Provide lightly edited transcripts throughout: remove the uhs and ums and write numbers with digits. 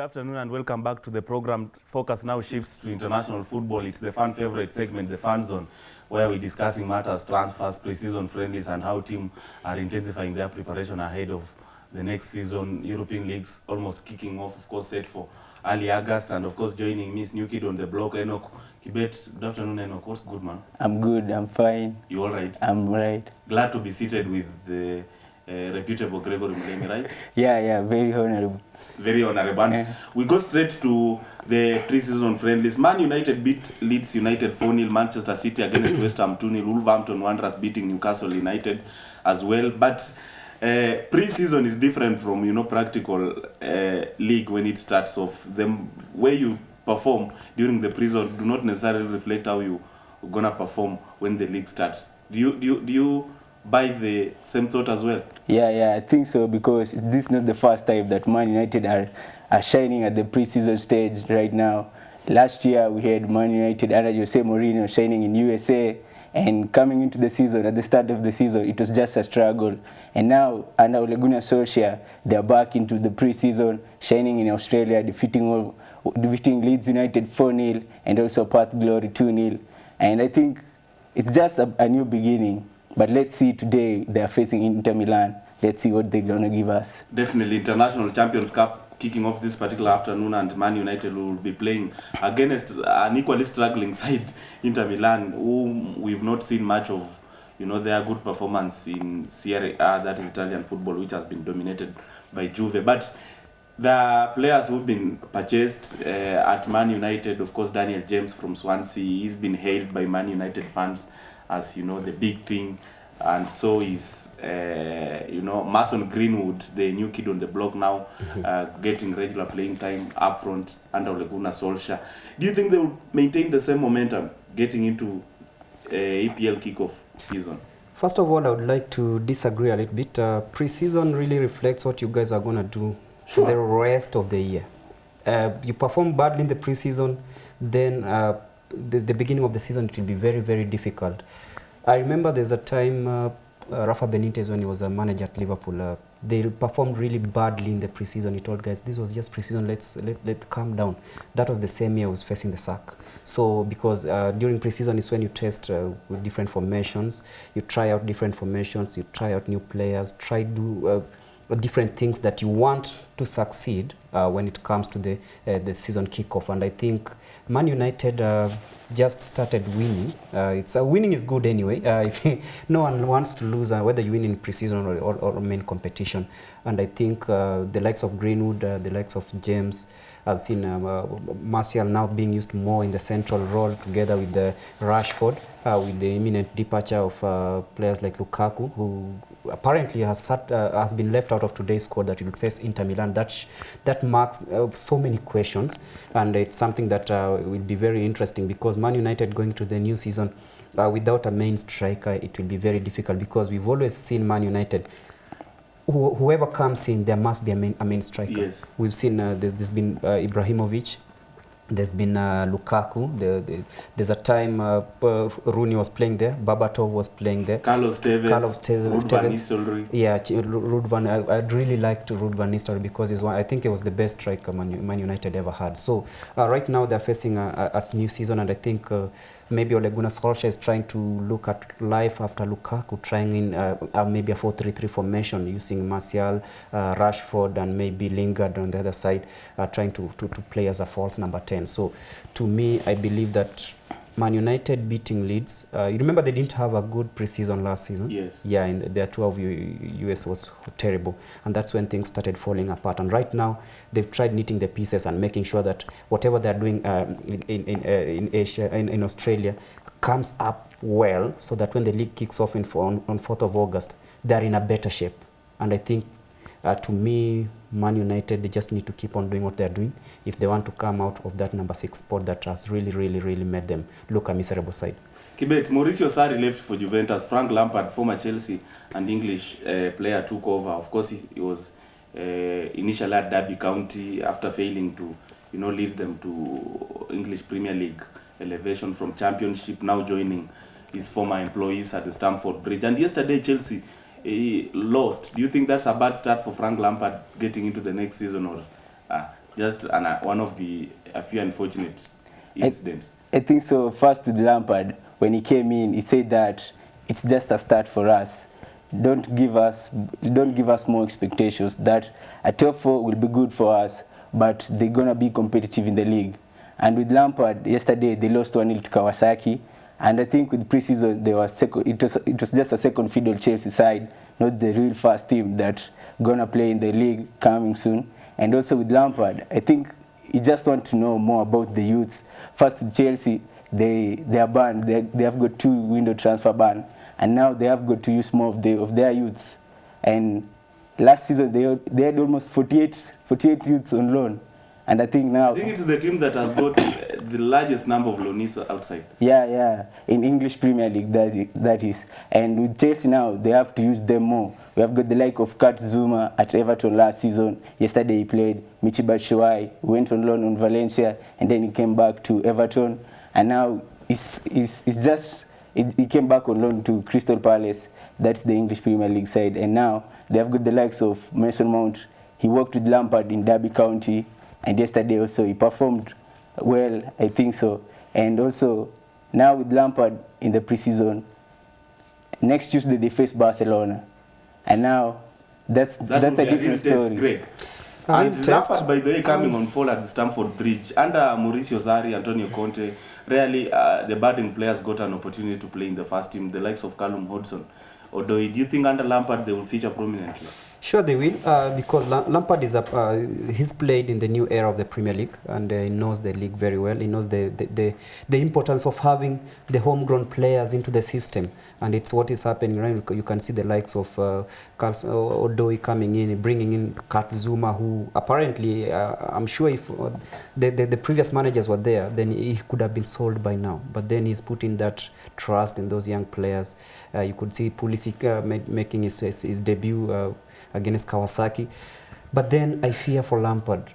afternoon and welcome back to the program. Focus now shifts to international football. It's the fan favorite segment, the Fanzone, where we're discussing matters, transfers, pre-season friendlies, and how teams are intensifying their preparation ahead of the next season. European leagues almost kicking off, of course, set for early August. And of course, joining me is new kid on the block, Enoch Kibet. Good afternoon, Enoch. What's good, man? I'm good, I'm fine. You all right? I'm right. Glad to be seated with the reputable Gregory Mulemi, right? Yeah, very honorable. Very honorable. Yeah. We go straight to the pre-season friendlies. Man United beat Leeds United 4-0, Manchester City against West Ham 2-0, Wolverhampton Wanderers beating Newcastle United as well. But pre-season is different from, practical league when it starts off. The way you perform during the pre-season do not necessarily reflect how you're gonna perform when the league starts. Do you buy the same thought as well? Yeah, I think so, because this is not the first time that Man United are shining at the pre-season stage right now. Last year we had Man United under Jose Mourinho shining in USA, and coming into the season, at the start of the season, it was just a struggle. And now under Ole Gunnar Solskjaer, they're back into the pre-season, shining in Australia, defeating Leeds United 4-0 and also Perth Glory 2-0. And I think it's just a new beginning. But let's see, today they are facing Inter Milan. Let's see what they're going to give us. Definitely. International Champions Cup kicking off this particular afternoon, and Man United will be playing against an equally struggling side, Inter Milan, whom we've not seen much of, their good performance in Serie A, that is Italian football, which has been dominated by Juve. But the players who've been purchased at Man United, of course, Daniel James from Swansea, he's been hailed by Man United fans as the big thing, and so is Mason Greenwood, the new kid on the block now, getting regular playing time up front under Ole Gunnar Solskjaer. Do you think they will maintain the same momentum getting into EPL kickoff season? First of all, I would like to disagree a little bit. Pre-season really reflects what you guys are going to do for the rest of the year. You perform badly in the pre-season, then the beginning of the season, it will be very, very difficult. I remember there's a time Rafa Benitez, when he was a manager at Liverpool, they performed really badly in the preseason. He told guys, this was just preseason, let's calm down. That was the same year I was facing the sack. So because during preseason is when you test with different formations, you try out different formations, you try out new players, try do different things that you want to succeed when it comes to the season kickoff. And I think Man United just started winning. Winning is good anyway. If no one wants to lose, whether you win in pre-season or main competition. And I think the likes of Greenwood, the likes of James, I've seen Martial now being used more in the central role together with the Rashford, with the imminent departure of players like Lukaku, who apparently has been left out of today's squad that will face Inter Milan. That marks so many questions, and it's something that will be very interesting, because Man United going to the new season without a main striker, it will be very difficult, because we've always seen Man United, whoever comes in, there must be a main striker. Yes. We've seen there's been Ibrahimovic, there's been Lukaku. There's a time Rooney was playing there, Babatov was playing there, Carlos Tevez, Ruud van Nistelrooy. Yeah, Ruud van. I'd really liked Ruud van Nistelrooy, because I think it was the best striker Man United ever had. So right now they're facing a new season, and I think maybe Ole Gunnar Solskjaer is trying to look at life after Lukaku, trying in maybe a 4-3-3 formation using Martial, Rashford, and maybe Lingard on the other side, trying to play as a false number 10. So to me, I believe that Man United beating Leeds, you remember they didn't have a good preseason last season? Yes. Yeah, and their tour of US was terrible, and that's when things started falling apart. And right now, they've tried knitting the pieces and making sure that whatever they're doing in Asia, in Australia, comes up well, so that when the league kicks off on 4th of August, they're in a better shape. And I think, to me, Man United, they just need to keep on doing what they're doing if they want to come out of that number 6 spot that has really made them look a miserable side. Kibet, Mauricio Sarri left for Juventus. Frank Lampard, former Chelsea and English player, took over. Of course, he was initially at Derby County after failing to lead them to English Premier League elevation from Championship, now joining his former employees at the Stamford Bridge. And yesterday, Chelsea lost. Do you think that's a bad start for Frank Lampard getting into the next season, or just one of the a few unfortunate incidents? I think so. First with Lampard, when he came in, he said that it's just a start for us. Don't give us more expectations. That a top 4 will be good for us, but they're gonna be competitive in the league. And with Lampard, yesterday they lost 1-0 to Kawasaki, and I think with preseason they were second. It was just a second fiddle Chelsea side, not the real first team that gonna play in the league coming soon. And also with Lampard, I think you just want to know more about the youths. First with Chelsea, they are banned. They have got 2 window transfer ban, and now they have got to use more of their youths. And last season they had almost 48 youths on loan, and I think now it's the team that has got the largest number of loanees outside. Yeah, in English Premier League that is. And with Chelsea now, they have to use them more. We have got the like of Kurt Zuma at Everton last season. Yesterday he played. Michi Batshuayi went on loan on Valencia, and then he came back to Everton, and now he came back on loan to Crystal Palace. That's the English Premier League side. And now they have got the likes of Mason Mount. He worked with Lampard in Derby County, and yesterday also he performed well, I think so. And also now with Lampard in the preseason, next Tuesday they face Barcelona, and now that's a different story. Greg. And Lampard, by the way, coming on fall at Stamford Bridge under Mauricio Sarri, Antonio Conte, rarely the budding players got an opportunity to play in the first team, the likes of Callum Hudson-Odoi. Do you think under Lampard they will feature prominently? Sure, they will, because Lampard is he's played in the new era of the Premier League, and he knows the league very well. He knows the importance of having the homegrown players into the system, and it's what is happening right. You can see the likes of Odoi coming in, bringing in Kurt Zuma, who apparently, I'm sure if the previous managers were there, then he could have been sold by now. But then he's putting that trust in those young players. You could see Pulisic making his debut against Kawasaki, but then I fear for Lampard.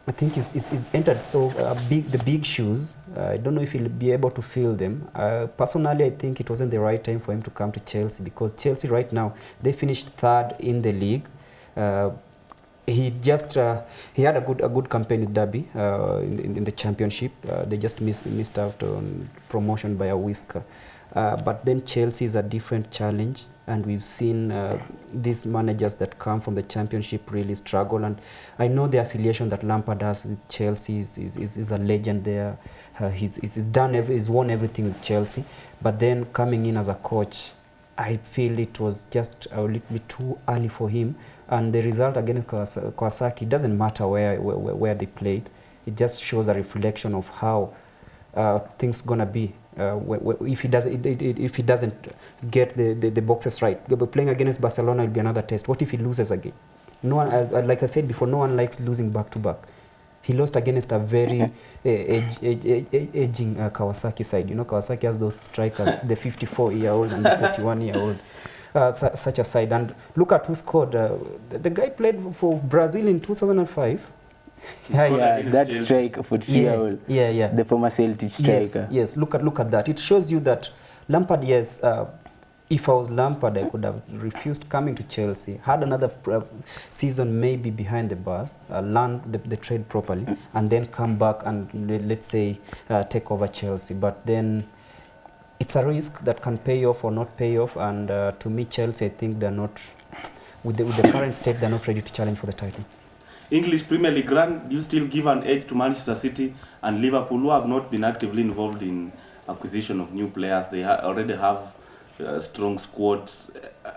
I think he's entered the big shoes. I don't know if he'll be able to fill them. Personally, I think it wasn't the right time for him to come to Chelsea, because Chelsea right now, they finished 3rd in the league. He had a good campaign in Derby in the championship. They just missed out on promotion by a whisker. But then Chelsea is a different challenge, and we've seen these managers that come from the championship really struggle. And I know the affiliation that Lampard has with Chelsea is a legend there. He's won everything with Chelsea. But then coming in as a coach, I feel it was just a little bit too early for him. And the result against Kawasaki, doesn't matter where they played. It just shows a reflection of how things gonna be. If he doesn't get the boxes right. Playing against Barcelona will be another test. What if he loses again? No one, like I said before, no one likes losing back to back. He lost against a very aging Kawasaki side. You know, Kawasaki has those strikers, the 54-year-old and the 41-year-old. Such a side. And look at who scored. The guy played for Brazil in 2005. That striker for 2-year-old. Yeah. The former Celtic striker. Yes. Look at that. It shows you that Lampard, yes, if I was Lampard, I could have refused coming to Chelsea, had another season maybe behind the bars, learn the trade properly, and then come back and, let's say, take over Chelsea. But then it's a risk that can pay off or not pay off. And to me, Chelsea, I think they're not, with the current state, they're not ready to challenge for the title. English Premier League, Grant, you still give an edge to Manchester City and Liverpool, who have not been actively involved in acquisition of new players. They already have strong squads,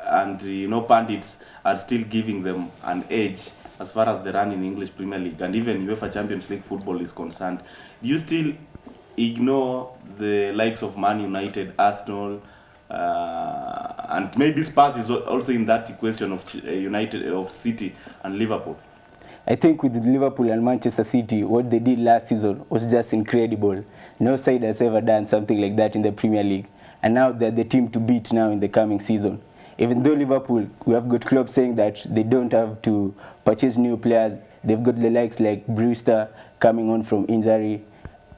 and pundits are still giving them an edge as far as the run in English Premier League and even UEFA Champions League football is concerned. Do you still ignore the likes of Man United, Arsenal, and maybe Spurs is also in that equation of City and Liverpool? I think with Liverpool and Manchester City, what they did last season was just incredible. No side has ever done something like that in the Premier League. And now they're the team to beat now in the coming season. Even though Liverpool, we have got Klopp saying that they don't have to purchase new players. They've got the likes like Brewster coming on from injury,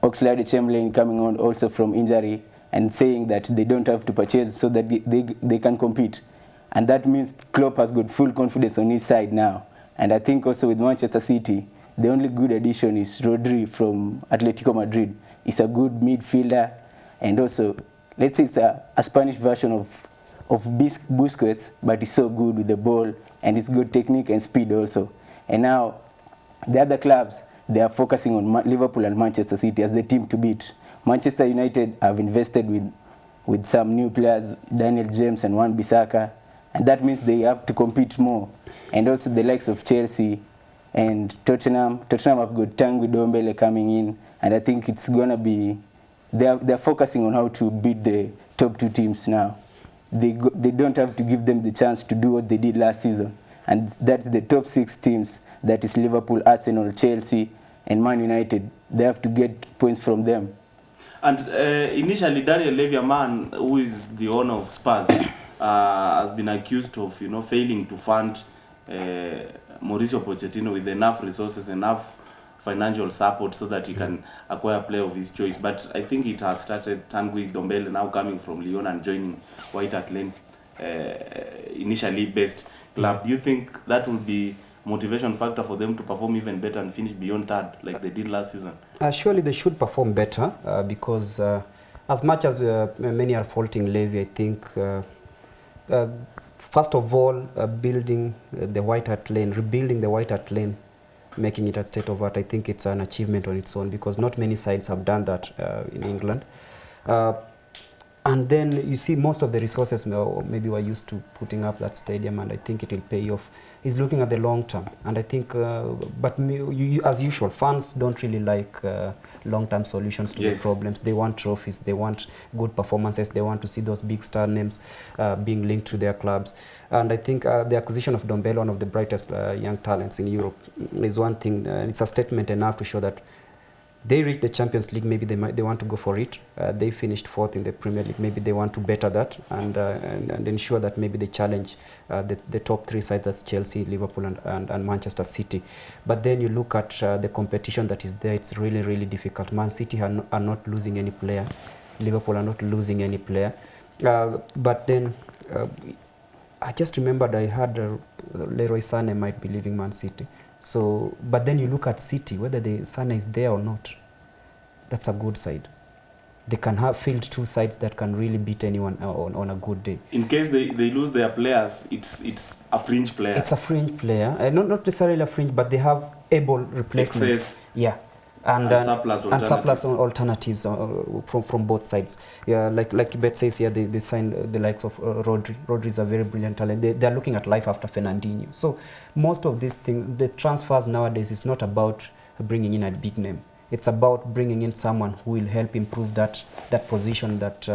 Oxlade-Chamberlain coming on also from injury, and saying that they don't have to purchase so that they can compete. And that means Klopp has got full confidence on his side now. And I think also with Manchester City, the only good addition is Rodri from Atletico Madrid. He's a good midfielder, and also, let's say it's a Spanish version of Busquets, but he's so good with the ball, and he's good technique and speed also. And now, the other clubs, they are focusing on Liverpool and Manchester City as the team to beat. Manchester United have invested with some new players, Daniel James and Wan-Bissaka, and that means they have to compete more. And also the likes of Chelsea and Tottenham. Tottenham have got Tanguy Ndombele coming in, and I think it's gonna be, they're focusing on how to beat the top 2 teams now. They don't have to give them the chance to do what they did last season, and that's the top 6 teams. That is Liverpool, Arsenal, Chelsea, and Man United. They have to get points from them. And initially, Daniel Levy, a man who is the owner of Spurs, has been accused of, failing to fund Mauricio Pochettino with enough resources, enough financial support so that he can acquire a player of his choice. But I think it has started. Tanguy Ndombele now coming from Lyon and joining Y254 initially based club. Do you think that will be motivation factor for them to perform even better and finish beyond 3rd like they did last season? Surely they should perform better because as much as many are faulting Levy, I think first of all, building the White Hart Lane, rebuilding the White Hart Lane, making it a state of art, I think it's an achievement on its own because not many sides have done that in England. And then you see most of the resources maybe were used to putting up that stadium, and I think it will pay off. He's looking at the long term, and I think, but as usual, fans don't really like long-term solutions to the problems. They want trophies, they want good performances, they want to see those big star names being linked to their clubs. And I think the acquisition of Ndombele, one of the brightest young talents in Europe, is one thing. It's a statement enough to show that they reached the Champions League, maybe they want to go for it. They finished 4th in the Premier League, maybe they want to better that and ensure that maybe they challenge the top 3 sides, that's Chelsea, Liverpool and Manchester City. But then you look at the competition that is there, it's really, really difficult. Man City are not losing any player. Liverpool are not losing any player. But then I just remembered I heard Leroy Sané might be leaving Man City. So, but then you look at City, whether the Sané is there or not, that's a good side. They can have field 2 sides that can really beat anyone on a good day. In case they lose their players, it's a fringe player. It's a fringe player, not necessarily a fringe, but they have able replacements. Excess. Yeah. And surplus alternatives from both sides. Yeah, like Bet says here, they signed the likes of Rodri. Rodri is a very brilliant talent. They're looking at life after Fernandinho. So most of these things, the transfers nowadays is not about bringing in a big name. It's about bringing in someone who will help improve that position that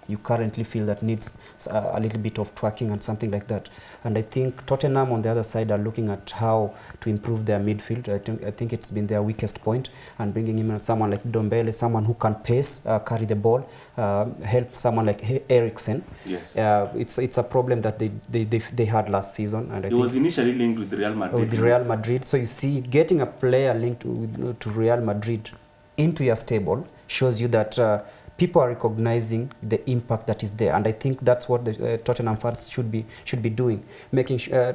you currently feel that needs a little bit of twerking and something like that. And I think Tottenham on the other side are looking at how to improve their midfield. I think it's been their weakest point, and bringing in someone like Ndombele, someone who can pace, carry the ball, help someone like Eriksen. Yes. It's a problem that they had last season. And it was initially linked with Real Madrid. With Real Madrid. So you see, getting a player linked to Real Madrid into your stable shows you that people are recognizing the impact that is there, and I think that's what the Tottenham fans should be doing. Making sure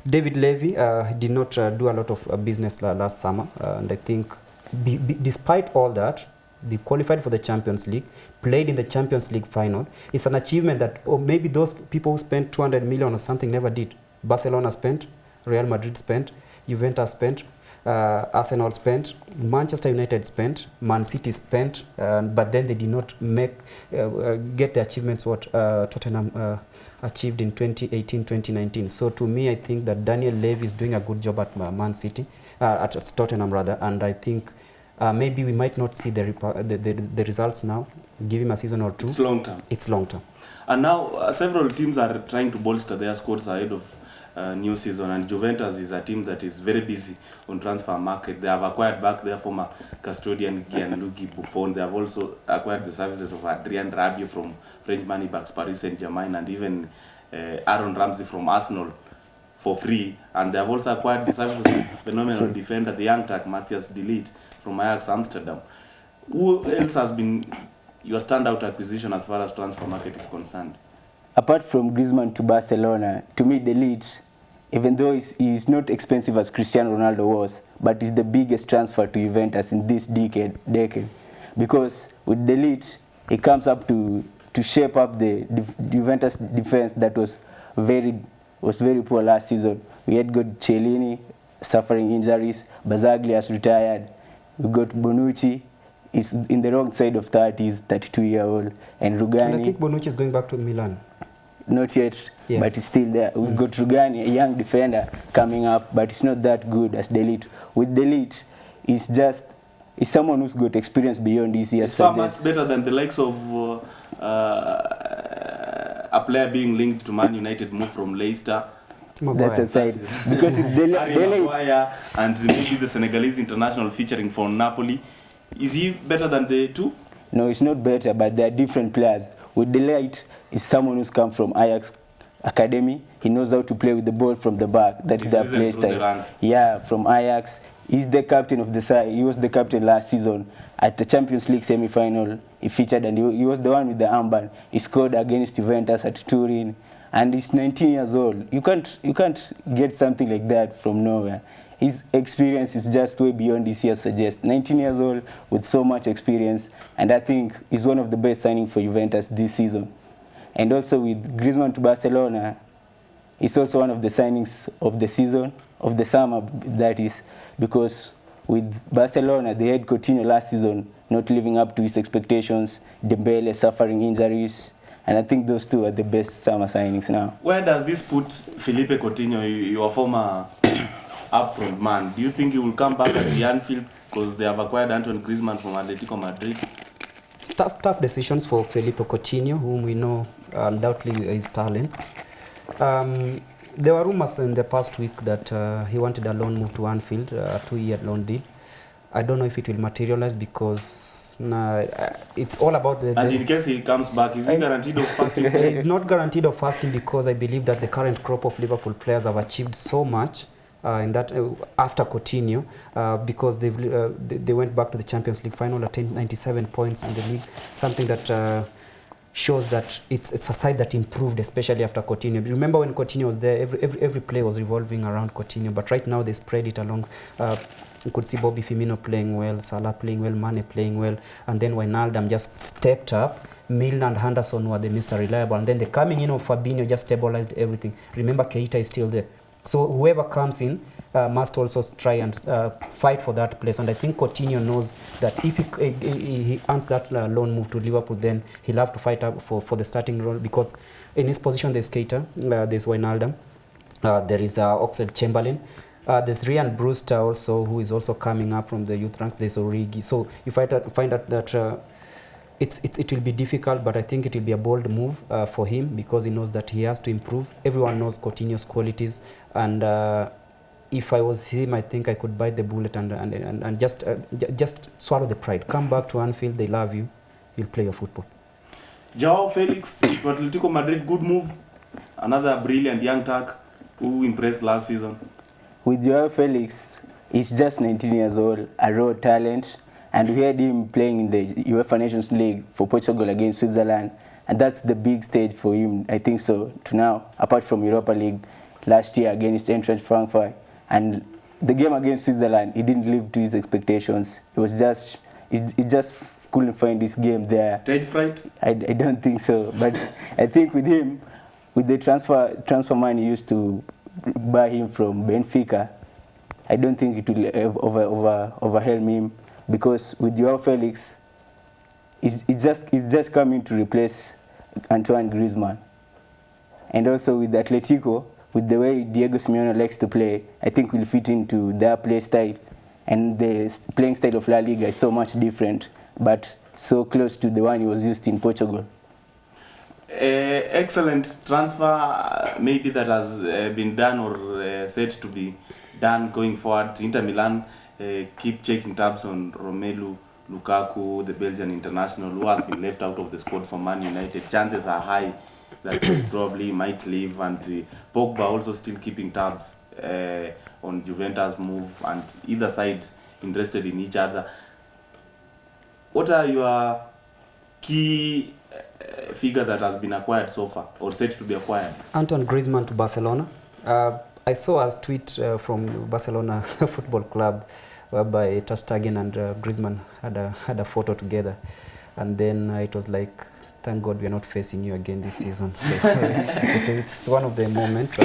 David Levy did not do a lot of business last summer, and I think despite all that, they qualified for the Champions League, played in the Champions League final. It's an achievement that maybe those people who spent 200 million or something never did. Barcelona spent, Real Madrid spent, Juventus spent, Arsenal spent, Manchester United spent, Man City spent, but then they did not get the achievements what Tottenham achieved in 2018-2019. So to me, I think that Daniel Levy is doing a good job at Man City, at Tottenham rather, and I think maybe we might not see the results now. Give him a season or 2. It's long term. It's long term. And now several teams are trying to bolster their squads ahead of new season, and Juventus is a team that is very busy on transfer market. They have acquired back their former custodian Gianluigi Buffon. They have also acquired the services of Adrien Rabiot from French money backs Paris Saint-Germain, and even Aaron Ramsey from Arsenal for free. And they have also acquired the services of phenomenal defender, the young tag Matthias de Ligt from Ajax Amsterdam. Who else has been your standout acquisition as far as transfer market is concerned? Apart from Griezmann to Barcelona, to me, De Ligt, even though he's not expensive as Cristiano Ronaldo was, but he's the biggest transfer to Juventus in this decade. Because with De Ligt, he comes up to shape up the Juventus defense that was very poor last season. We had got Chiellini suffering injuries, Bazzagli has retired, we got Bonucci, is in the wrong side of 30s, 32-year-old, and Rugani. And I think Bonucci is going back to Milan. Not yet, but he's still there. We've got Rugani, a young defender, coming up, but it's not that good as De Ligt. With De Ligt, he's someone who's got experience beyond this year. It's far much better than the likes of a player being linked to Man United, move from Leicester. That's aside. Because Maguire and maybe the Senegalese international featuring for Napoli. Is he better than the two? No, it's not better, but they're different players. With De Ligt, is someone who's come from Ajax Academy. He knows how to play with the ball from the back. That's their play style. Yeah, from Ajax. He's the captain of the side. He was the captain last season at the Champions League semi-final. He featured and he was the one with the armband. He scored against Juventus at Turin, and he's 19 years old. You can't get something like that from nowhere. His experience is just way beyond this year suggests. 19 years old with so much experience, and I think he's one of the best signings for Juventus this season. And also with Griezmann to Barcelona, it's also one of the signings of the season, of the summer, that is, because with Barcelona, they had Coutinho last season not living up to his expectations, Dembele suffering injuries, and I think those two are the best summer signings now. Where does this put Felipe Coutinho, your former upfront man? Do you think he will come back at the Anfield because they have acquired Antoine Griezmann from Atletico Madrid? It's tough decisions for Felipe Coutinho, whom we know undoubtedly his talents. There were rumors in the past week that he wanted a loan move to Anfield, a 2-year loan deal. I don't know if it will materialize because it's all about the... And in case he comes back, is he guaranteed of fasting? He's not guaranteed of fasting because I believe that the current crop of Liverpool players have achieved so much in that after Coutinho because they went back to the Champions League final, attained 97 points in the league, something that shows that it's a side that improved, especially after Coutinho. Remember when Coutinho was there, every play was revolving around Coutinho, but right now they spread it along. You could see Bobby Firmino playing well, Salah playing well, Mane playing well, and then Wijnaldum just stepped up. Milner and Henderson were the Mr. Reliable, and then the coming in of Fabinho just stabilized everything. Remember, Keita is still there. So whoever comes in must also try and fight for that place. And I think Coutinho knows that if he earns that loan move to Liverpool, then he'll have to fight up for the starting role, because in his position there's Keita, there's Wijnaldum, there is Oxlade-Chamberlain, there's Ryan Brewster also, who is also coming up from the youth ranks. There's Origi. So you find out that it will be difficult, but I think it will be a bold move for him, because he knows that he has to improve. Everyone knows Coutinho's qualities, and if I was him, I think I could bite the bullet and just swallow the pride. Come back to Anfield, they love you, you'll play your football. Joao Felix to Atletico Madrid, good move. Another brilliant young Turk who impressed last season. With Joao Felix, he's just 19 years old, a raw talent. And we had him playing in the UEFA Nations League for Portugal against Switzerland. And that's the big stage for him, I think so, to now, apart from Europa League last year against Eintracht Frankfurt. And the game against Switzerland, he didn't live to his expectations. It was just, he just couldn't find his game there. Stage fright? I don't think so. But I think with him, with the transfer money used to buy him from Benfica, I don't think it will overwhelm him. Because with Joao Felix, he's just coming to replace Antoine Griezmann. And also with Atletico, with the way Diego Simeone likes to play, I think will fit into their play style. And the playing style of La Liga is so much different, but so close to the one he was used in Portugal. Excellent transfer, maybe that has been done or said to be done going forward. Inter Milan keep checking tabs on Romelu Lukaku, the Belgian international, who has been left out of the squad for Man United. Chances are high that he probably might leave, and Pogba also still keeping tabs on Juventus' move, and either side interested in each other. What are your key figure that has been acquired so far, or set to be acquired? Antoine Griezmann to Barcelona. I saw a tweet from Barcelona Football Club whereby Ter Stegen and Griezmann had a photo together, and then it was like, thank God we are not facing you again this season. So it's one of the moments.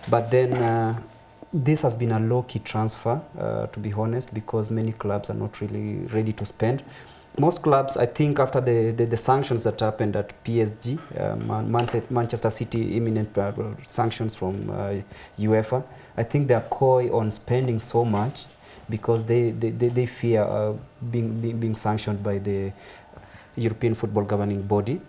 But then this has been a low-key transfer, to be honest, because many clubs are not really ready to spend. Most clubs, I think, after the sanctions that happened at PSG, Manchester City, imminent sanctions from UEFA, I think they are coy on spending so much because they fear being sanctioned by the European football governing body.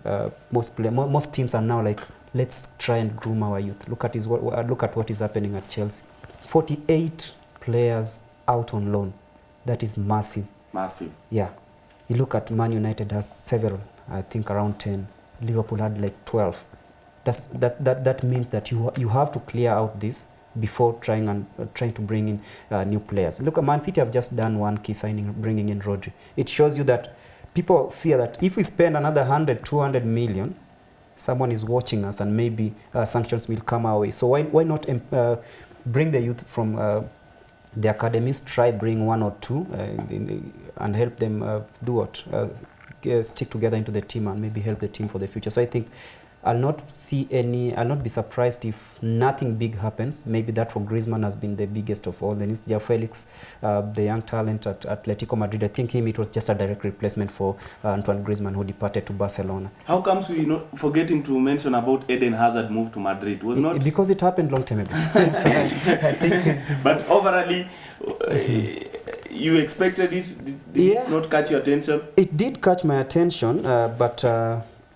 Most teams are now like, let's try and groom our youth. Look at what is happening at Chelsea. 48 players out on loan. That is massive. Massive. Yeah. You look at Man United has several, I think around 10. Liverpool had like 12. That means that you have to clear out this before trying to bring in new players. Look, Man City have just done one key signing, bringing in Rodri. It shows you that people fear that if we spend another 100, 200 million, someone is watching us and maybe sanctions will come our way. So why not bring the youth from the academies, try bring one or two and help them do what? Stick together into the team and maybe help the team for the future. So I think I'll not be surprised if nothing big happens. Maybe that for Griezmann has been the biggest of all the news. João Felix, the young talent at Atletico Madrid, I think it was just a direct replacement for Antoine Griezmann, who departed to Barcelona. How comes we not forgetting to mention about Eden Hazard move to Madrid? Was not because it happened long time ago. So I think it's but overall, you expected it? Did it not catch your attention? It did catch my attention, but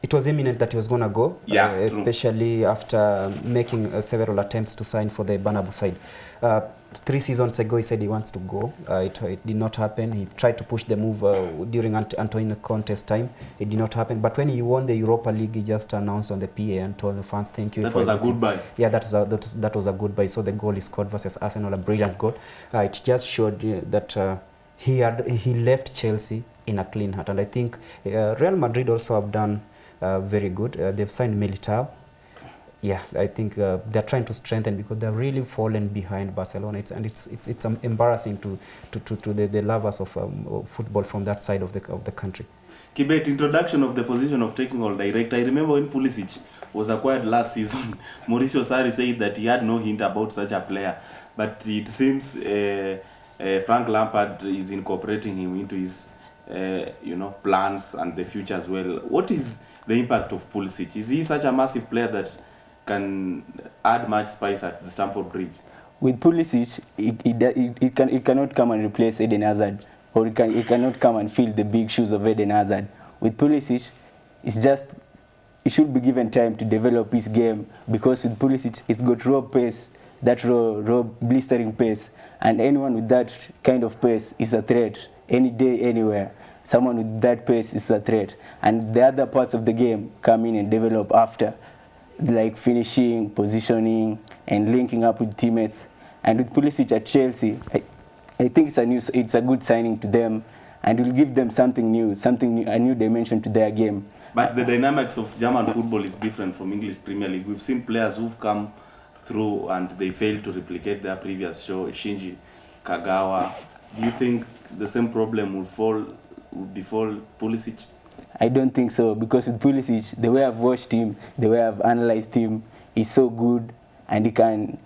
it was imminent that he was going to go, especially after making several attempts to sign for the Bernabeu side. 3 seasons ago, he said he wants to go. It did not happen. He tried to push the move during Antonio Conte's time. It did not happen. But when he won the Europa League, he just announced on the PA and told the fans, thank you. That was a goodbye. Yeah, that was a goodbye. So the goal he scored versus Arsenal, a brilliant goal. It just showed that he left Chelsea in a clean heart. And I think Real Madrid also have done very good. They've signed Militao. Yeah, I think they're trying to strengthen because they're really fallen behind Barcelona. It's embarrassing to the lovers of football from that side of the country. Kibet, introduction of the position of technical director. I remember when Pulisic was acquired last season, Mauricio Sarri said that he had no hint about such a player. But it seems Frank Lampard is incorporating him into his plans and the future as well. What is the impact of Pulisic? Is he such a massive player that can add much spice at the Stamford Bridge? With Pulisic, he cannot come and replace Eden Hazard, or he cannot come and fill the big shoes of Eden Hazard. With Pulisic, it's just he should be given time to develop his game, because with Pulisic, he's got raw pace, that raw blistering pace, and anyone with that kind of pace is a threat any day, anywhere. Someone with that pace is a threat, and the other parts of the game come in and develop after, like finishing, positioning, and linking up with teammates. And with Pulisic at Chelsea, I think it's a good signing to them, and will give them something new, a new dimension to their game. But the dynamics of German football is different from English Premier League. We've seen players who've come through and they failed to replicate their previous show. Shinji Kagawa. Do you think the same problem would befall Pulisic? I don't think so, because with Pulisic, the way I've watched him, the way I've analyzed him, he's so good, and he can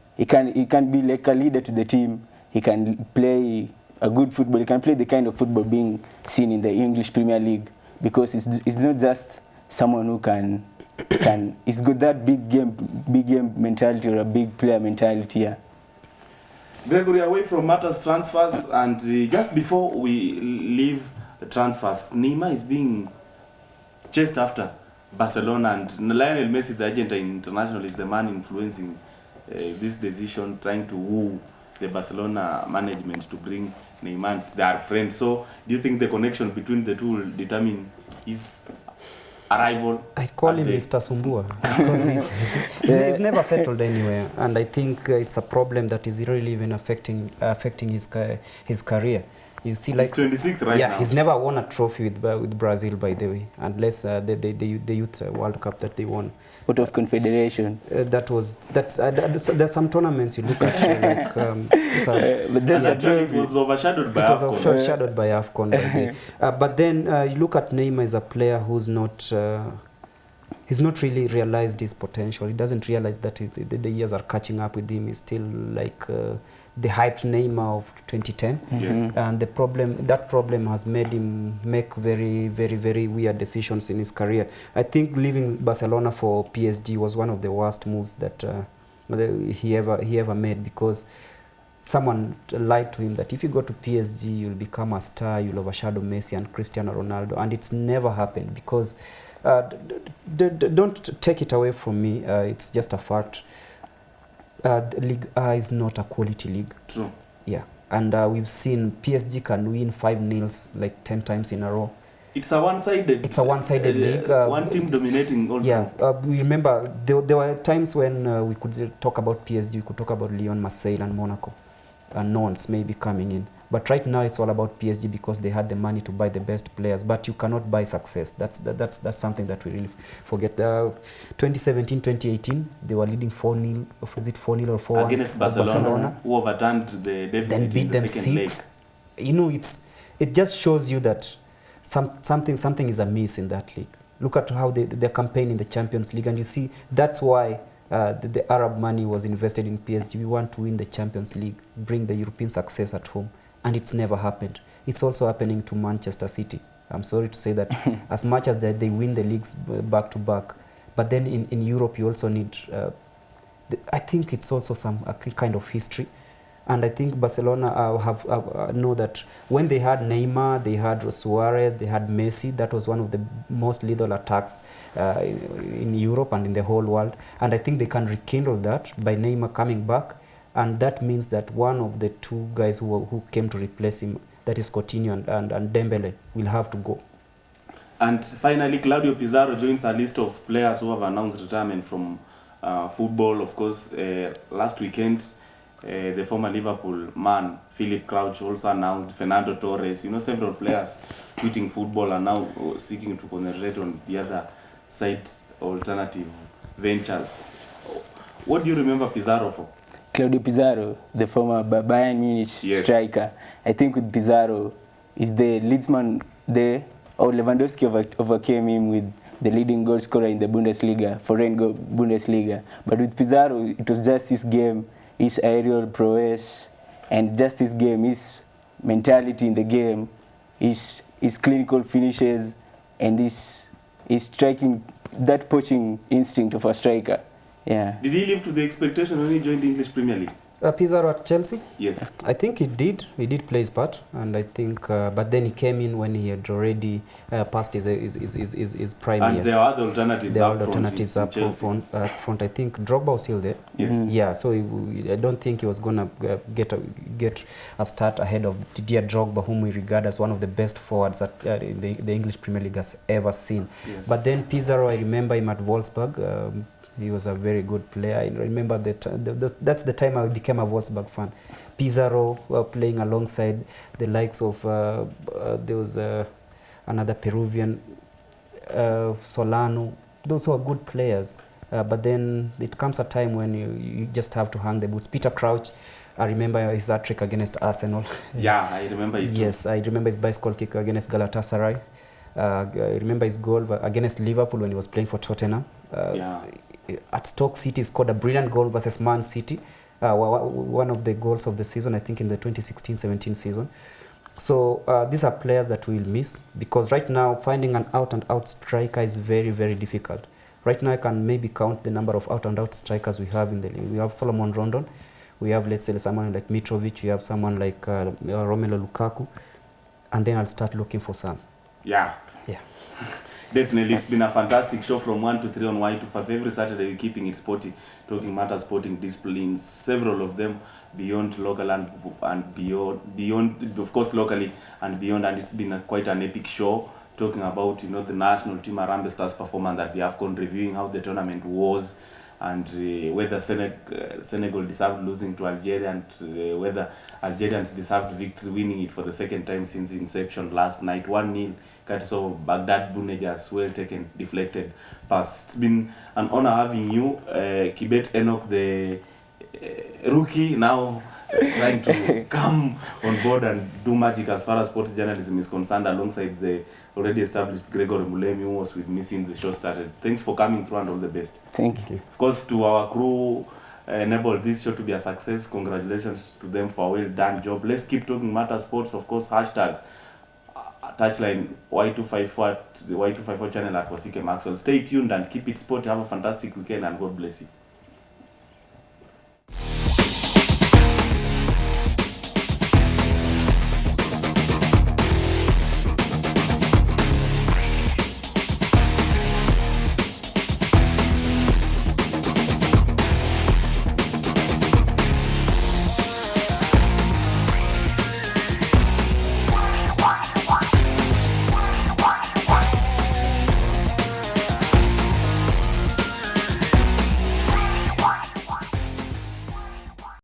be like a leader to the team. He can play a good football. He can play the kind of football being seen in the English Premier League, because it's not just someone who can he's got that big game mentality, or a big player mentality. Yeah. Gregory, away from matters transfers, and just before we leave the transfers, Neymar is being chased after Barcelona, and Lionel Messi, the Argentine international, is the man influencing this decision, trying to woo the Barcelona management to bring Neymar. They are friends. So do you think the connection between the two will determine his arrival? I call him Mr. Sumbua, because he's never settled anywhere, and I think it's a problem that is really even affecting his career. You see, like, he's 26th right now. he's never won a trophy with Brazil, by the way, unless the youth World Cup that they won. Out of Confederation. There's some tournaments you look at like But that's a It trophy. was overshadowed by it was AFCON. overshadowed by AFCON. But then you look at Neymar as a player who's not. He's not really realized his potential. He doesn't realize that the years are catching up with him. He's still like the hyped Neymar of 2010. Yes. And that problem has made him make very, very, very weird decisions in his career. I think leaving Barcelona for PSG was one of the worst moves that he ever made, because someone lied to him that if you go to PSG, you'll become a star, you'll overshadow Messi and Cristiano Ronaldo, and it's never happened. Because don't take it away from me, it's just a fact. The League A is not a quality league. True. Yeah, and we've seen PSG can win 5-0 like 10 times in a row. It's a one-sided. It's a one-sided league. One team dominating all. Yeah, we remember there were times when we could talk about PSG, we could talk about Lyon, Marseille, and Monaco, and Nantes maybe coming in. But right now it's all about PSG because they had the money to buy the best players. But you cannot buy success. That's something that we really forget. 2017, 2018, they were leading 4-0. Was it 4-0 or 4-1 against Barcelona, who overturned the deficit then beat in the them second leg. 6. You know, it just shows you that something is amiss in that league. Look at how they're campaigning in the Champions League, and you see that's why the Arab money was invested in PSG. We want to win the Champions League, bring the European success at home, and it's never happened. It's also happening to Manchester City. I'm sorry to say that as much as they win the leagues back to back, but then in Europe you also need, I think it's also a kind of history. And I think Barcelona know that when they had Neymar, they had Suarez, they had Messi. That was one of the most lethal attacks in Europe and in the whole world. And I think they can rekindle that by Neymar coming back. And that means that one of the two guys who came to replace him, that is Coutinho and Dembele, will have to go. And finally, Claudio Pizarro joins a list of players who have announced retirement from football. Of course, last weekend, the former Liverpool man, Philip Crouch, also announced. Fernando Torres, several players quitting football and now seeking to concentrate on the other side, alternative ventures. What do you remember Pizarro for? Claudio Pizarro, the former Bayern Munich striker. I think with Pizarro, is the Leedsman there, or Lewandowski overcame him with the leading goal scorer in the Bundesliga, foreign Bundesliga. But with Pizarro, it was just his game, his aerial prowess, and just his game, his mentality in the game, his clinical finishes, and his striking, that poaching instinct of a striker. Yeah. Did he live to the expectation when he joined the English Premier League? Pizarro at Chelsea? Yes. I think he did. He did play his part, and I think, but then he came in when he had already passed his prime years. And there are other alternatives up front. I think Drogba was still there. Yes. Yeah. So I don't think he was gonna get a start ahead of Didier Drogba, whom we regard as one of the best forwards that the English Premier League has ever seen. Yes. But then Pizarro, I remember him at Wolfsburg. He was a very good player. I remember that that's the time I became a Wolfsburg fan. Pizarro playing alongside the likes of, there was another Peruvian, Solano. Those were good players. But then it comes a time when you just have to hang the boots. Peter Crouch, I remember his hat-trick against Arsenal. Yeah, I remember it. Yes, I remember his bicycle kick against Galatasaray. I remember his goal against Liverpool when he was playing for Tottenham. At Stoke City, scored a brilliant goal versus Man City. One of the goals of the season, I think in the 2016-17 season. So these are players that we'll miss, because right now finding an out-and-out striker is very, very difficult. Right now I can maybe count the number of out-and-out strikers we have in the league. We have Solomon Rondon. We have, let's say, someone like Mitrovic. We have someone like Romelu Lukaku. And then I'll start looking for some. Yeah. Definitely, it's been a fantastic show from 1 to 3 on Y254. Every Saturday we're keeping it sporty, talking matters, sporting disciplines, several of them beyond local and beyond, of course, locally and beyond. And it's been quite an epic show, talking about the national team Harambee Stars performance at the AFCON, reviewing how the tournament was, and whether Senegal deserved losing to Algeria, and whether Algerians deserved victory, winning it for the second time since inception last night, 1-0. So Baghdad Buneja's well taken, deflected pass. It's been an honor having you, Kibet Enoch, the rookie, now trying to come on board and do magic as far as sports journalism is concerned, alongside the already established Gregory Mulemi, who was with me since the show started. Thanks for coming through and all the best. Thank you. Of course, to our crew, enabled this show to be a success. Congratulations to them for a well done job. Let's keep talking matter sports. Of course, hashtag touchline Y254, the Y254 channel at Wasike Maxwell. Stay tuned and keep it sport. Have a fantastic weekend and God bless you.